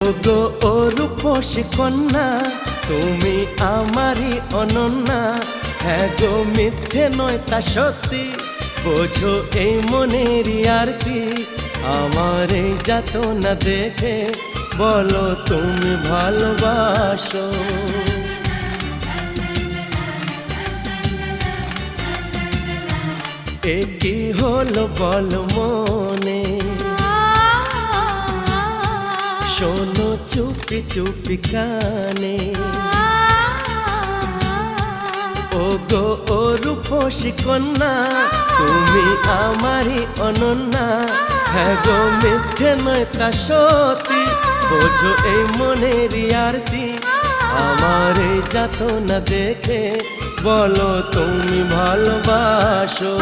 গো ও রূপসী কন্যা, তুমি আমারই অনন্যা। হ্যাঁ গো, মিথ্যে নয় তা সত্যি, বোঝো এই মনের আরতি। আমার এই যাতনা দেখে বলো তুমি ভালোবাসো। এ কি হলো বলো মনে, শোনো চুপি চুপি কানে। ও গো ও রূপসী কন্যা, তুমি আমারই অনন্যা। হ্যাঁ গো, মিথ্যে নয় তা সত্যি, বোঝো এই মনের আরতি। আমার এই যাতনা দেখে বলো তুমি ভালোবাসো।